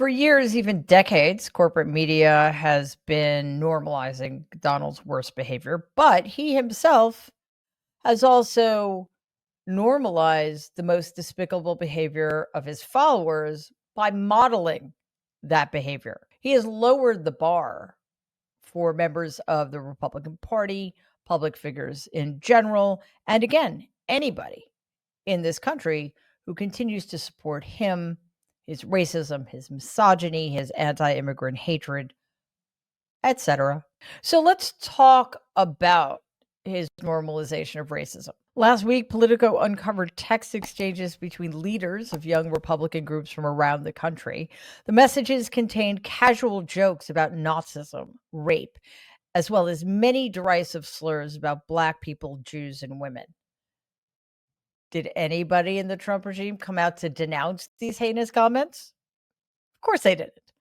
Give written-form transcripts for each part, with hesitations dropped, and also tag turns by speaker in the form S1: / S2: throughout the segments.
S1: For years, even decades, corporate media has been normalizing Donald's worst behavior, but he himself has also normalized the most despicable behavior of his followers by modeling that behavior. He has lowered the bar for members of the Republican Party, public figures in general, and again, anybody in this country who continues to support him, his racism, his misogyny, his anti-immigrant hatred, etc. So let's talk about his normalization of racism. Last week, Politico uncovered text exchanges between leaders of young Republican groups from around the country. The messages contained casual jokes about Nazism, rape, as well as many derisive slurs about Black people, Jews, and women. Did anybody in the Trump regime come out to denounce these heinous comments? Of course they didn't.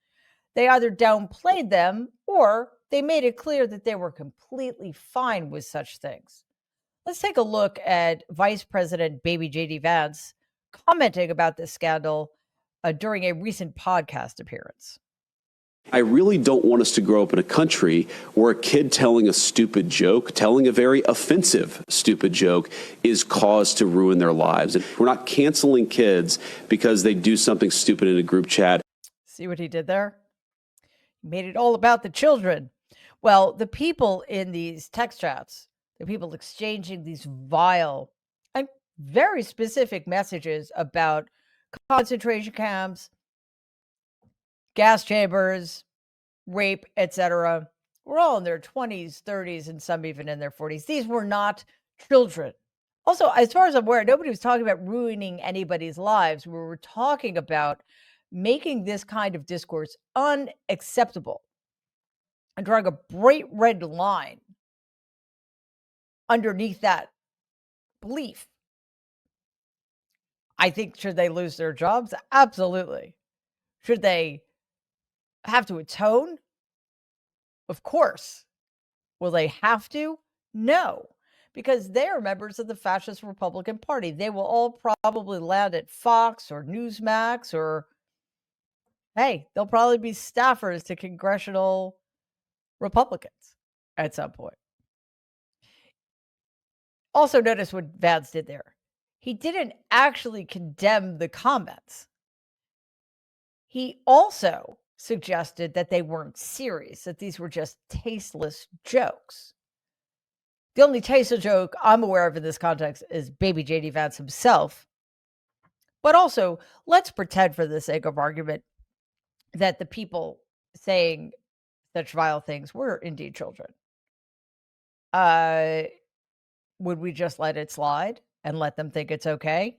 S1: They either downplayed them or they made it clear that they were completely fine with such things. Let's take a look at Vice President Baby JD Vance commenting about this scandal during a recent podcast appearance.
S2: I really don't want us to grow up in a country where a kid telling a stupid joke, telling a very offensive stupid joke, is cause to ruin their lives. And we're not canceling kids because they do something stupid in a group chat.
S1: See what he did there? He made it all about the children. Well, the people in these text chats, the people exchanging these vile and very specific messages about concentration camps, gas chambers, rape, etc. We're all in their 20s, 30s, and some even in their 40s. These were not children. Also, as far as I'm aware, nobody was talking about ruining anybody's lives. We were talking about making this kind of discourse unacceptable and drawing a bright red line underneath that belief. I think, should they lose their jobs? Absolutely. Should they have to atone? Of course. Will they have to? No, because they are members of the fascist Republican Party. They will all probably land at Fox or Newsmax, or, hey, they'll probably be staffers to congressional Republicans at some point. Also, notice what Vance did there. He didn't actually condemn the comments. He also suggested that they weren't serious, that these were just tasteless jokes. The only tasteless joke I'm aware of in this context is Baby JD Vance himself. But also, let's pretend for the sake of argument that the people saying such vile things were indeed children. Would we just let it slide and let them think it's okay?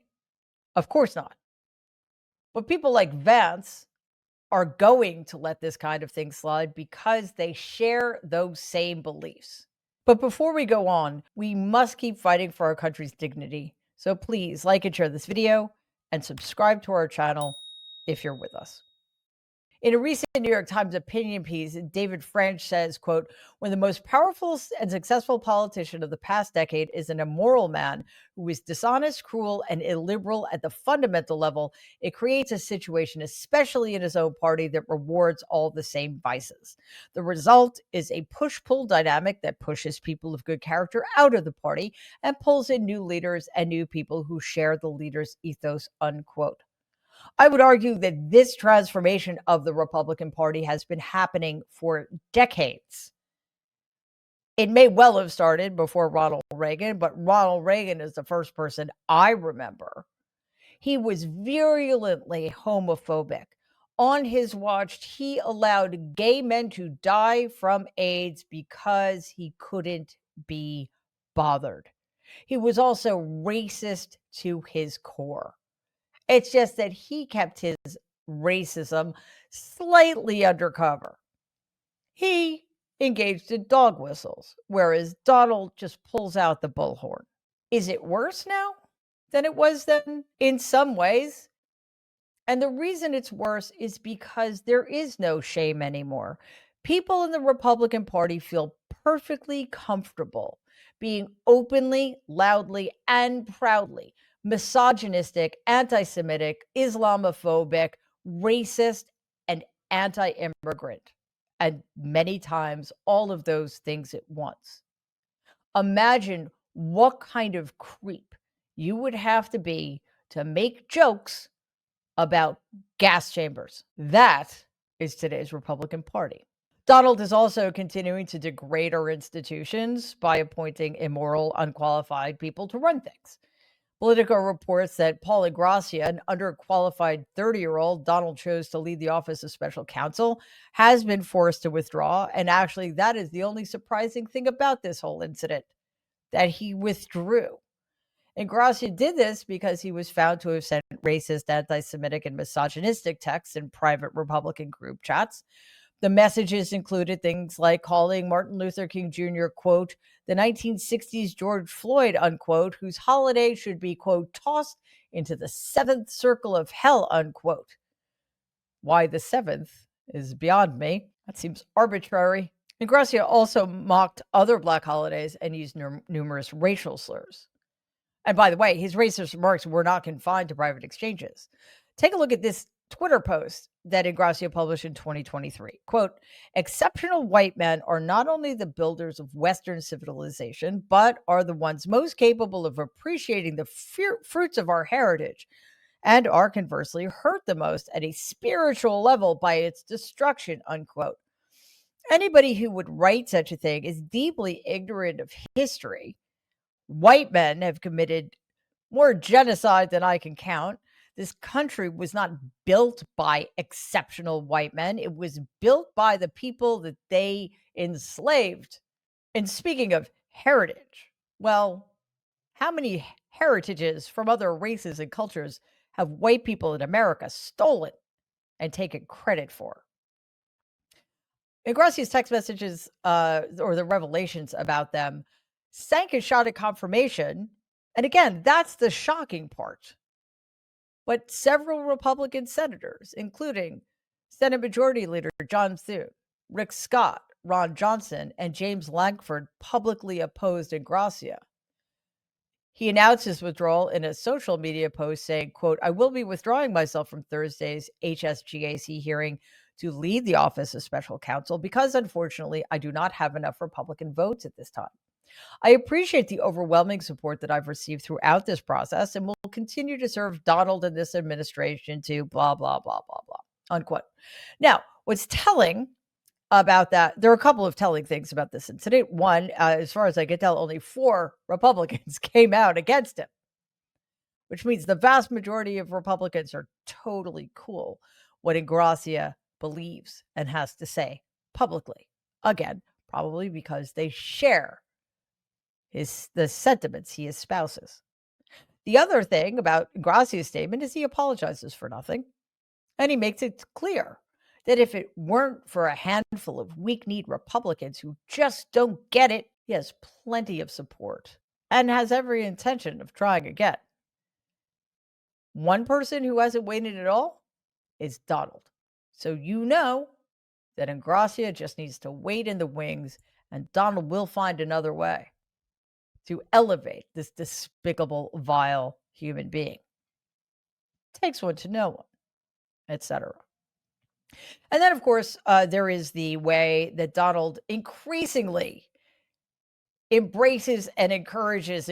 S1: Of course not. But people like Vance are going to let this kind of thing slide because they share those same beliefs. But before we go on, we must keep fighting for our country's dignity. So please like and share this video and subscribe to our channel if you're with us. In a recent New York Times opinion piece, David French says, quote, "When the most powerful and successful politician of the past decade is an immoral man who is dishonest, cruel, and illiberal at the fundamental level, it creates a situation, especially in his own party, that rewards all the same vices. The result is a push-pull dynamic that pushes people of good character out of the party and pulls in new leaders and new people who share the leader's ethos," unquote. I would argue that this transformation of the Republican Party has been happening for decades. It may well have started before Ronald Reagan, but Ronald Reagan is the first person I remember. He was virulently homophobic. On his watch, he allowed gay men to die from AIDS because he couldn't be bothered. He was also racist to his core. It's just that he kept his racism slightly undercover. He engaged in dog whistles, whereas Donald just pulls out the bullhorn. Is it worse now than it was then? In some ways. And the reason it's worse is because there is no shame anymore. People in the Republican Party feel perfectly comfortable being openly, loudly, and proudly misogynistic, anti-Semitic, Islamophobic, racist, and anti-immigrant, and many times all of those things at once. Imagine what kind of creep you would have to be to make jokes about gas chambers. That is today's Republican Party. Donald is also continuing to degrade our institutions by appointing immoral, unqualified people to run things. Politico reports that Paul Ingrassia, an underqualified 30-year-old Donald chose to lead the office of special counsel, has been forced to withdraw. And actually, that is the only surprising thing about this whole incident, that he withdrew. Ingrassia did this because he was found to have sent racist, anti-Semitic, and misogynistic texts in private Republican group chats. The messages included things like calling Martin Luther King Jr., quote, the 1960s George Floyd, unquote, whose holiday should be, quote, tossed into the seventh circle of hell, unquote. Why the seventh is beyond me. That seems arbitrary. Ingrassia also mocked other Black holidays and used numerous racial slurs. And by the way, his racist remarks were not confined to private exchanges. Take a look at this Twitter post that Ingrassia published in 2023. Quote, exceptional white men are not only the builders of Western civilization, but are the ones most capable of appreciating the fruits of our heritage and are conversely hurt the most at a spiritual level by its destruction, unquote. Anybody who would write such a thing is deeply ignorant of history. White men have committed more genocide than I can count. This country was not built by exceptional white men. It was built by the people that they enslaved. And speaking of heritage, well, how many heritages from other races and cultures have white people in America stolen and taken credit for? Ingrassia's text messages, or the revelations about them, sank a shot at confirmation. And again, that's the shocking part. But several Republican senators, including Senate Majority Leader John Thune, Rick Scott, Ron Johnson, and James Lankford, publicly opposed Ingrassia. He announced his withdrawal in a social media post saying, quote, I will be withdrawing myself from Thursday's HSGAC hearing to lead the Office of Special Counsel because, unfortunately, I do not have enough Republican votes at this time. I appreciate the overwhelming support that I've received throughout this process and will continue to serve Donald and this administration to blah, blah, blah, blah, blah, unquote. Now, what's telling about that, there are a couple of telling things about this incident. One, as far as I can tell, only 4 Republicans came out against him, which means the vast majority of Republicans are totally cool what Ingrassia believes and has to say publicly. Again, probably because they share the sentiments he espouses. The other thing about Ingrassia's statement is he apologizes for nothing, and he makes it clear that if it weren't for a handful of weak-kneed Republicans who just don't get it, he has plenty of support and has every intention of trying again. One person who hasn't waited at all is Donald. So you know that Ingrassia just needs to wait in the wings, and Donald will find another way to elevate this despicable, vile human being. Takes one to know one, etc. And then, of course, there is the way that Donald increasingly embraces and encourages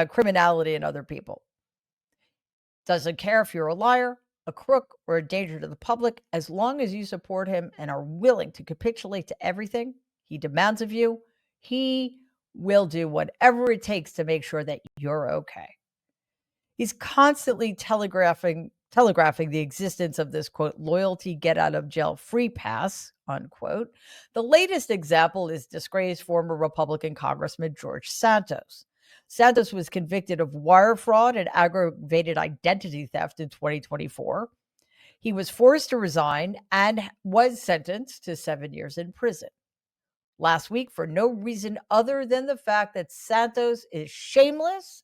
S1: criminality in other people. Doesn't care if you're a liar, a crook, or a danger to the public, as long as you support him and are willing to capitulate to everything he demands of you, he will do whatever it takes to make sure that you're okay. He's constantly telegraphing the existence of this, quote, loyalty get out of jail free pass, unquote. The latest example is disgraced former Republican Congressman George Santos. Santos was convicted of wire fraud and aggravated identity theft in 2024. He was forced to resign and was sentenced to 7 years in prison last week for no reason other than the fact that Santos is shameless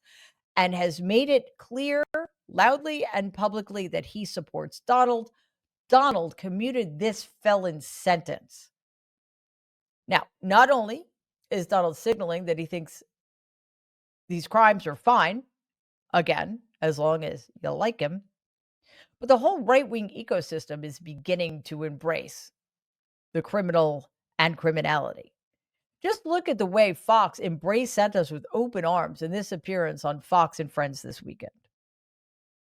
S1: and has made it clear loudly and publicly that he supports Donald. Donald commuted this felon's sentence. Now, not only is Donald signaling that he thinks these crimes are fine, again, as long as you like him, But the whole right-wing ecosystem is beginning to embrace the criminal and criminality. Just look at the way Fox embraced Santos with open arms in this appearance on Fox and Friends this weekend.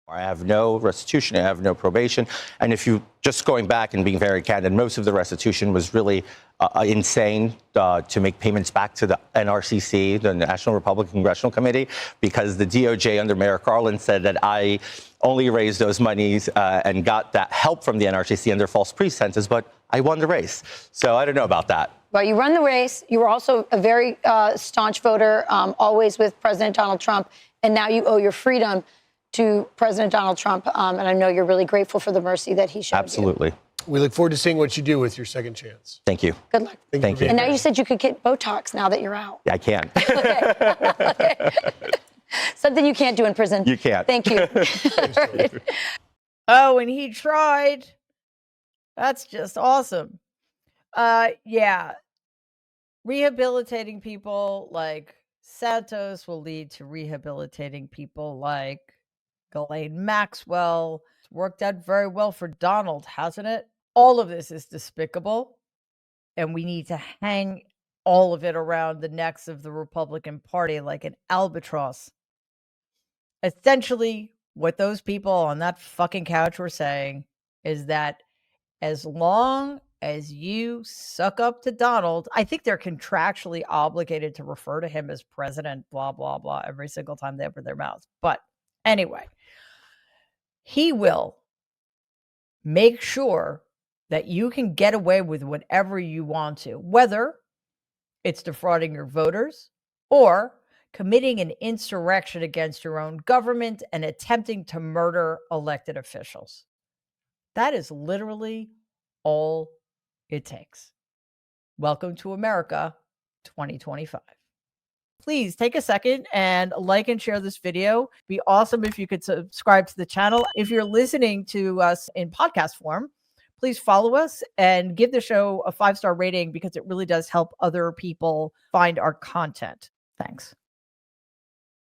S3: I have no restitution, I have no probation. And if you just going back and being very candid, most of the restitution was really insane to make payments back to the NRCC, the National Republican Congressional Committee, because the DOJ under Mayor Garland said that I only raised those monies and got that help from the NRCC under false pretenses, but I won the race. So I don't know about that.
S4: Well, you run the race. You were also a very staunch voter, always with President Donald Trump. And now you owe your freedom to President Donald Trump. And I know you're really grateful for the mercy that he showed.
S3: Absolutely.
S4: You.
S5: We look forward to seeing what you do with your second chance.
S3: Thank you.
S4: Good luck.
S3: Thank you.
S4: And now you said you could get Botox now that you're out.
S3: Yeah, I can.
S4: Okay. Something you can't do in prison.
S3: You can't.
S4: Thank you.
S1: Oh, and he tried. That's just awesome. Yeah. Rehabilitating people like Santos will lead to rehabilitating people like Ghislaine Maxwell. It's worked out very well for Donald, hasn't it? All of this is despicable, and we need to hang all of it around the necks of the Republican Party like an albatross. Essentially, what those people on that fucking couch were saying is that as long as you suck up to Donald, I think they're contractually obligated to refer to him as president, blah, blah, blah, every single time they open their mouths. But anyway, he will make sure that you can get away with whatever you want to, whether it's defrauding your voters or committing an insurrection against your own government and attempting to murder elected officials. That is literally all it takes. Welcome to America 2025. Please take a second and like and share this video. Be awesome if you could subscribe to the channel. If you're listening to us in podcast form, please follow us and give the show a 5-star rating because it really does help other people find our content. Thanks.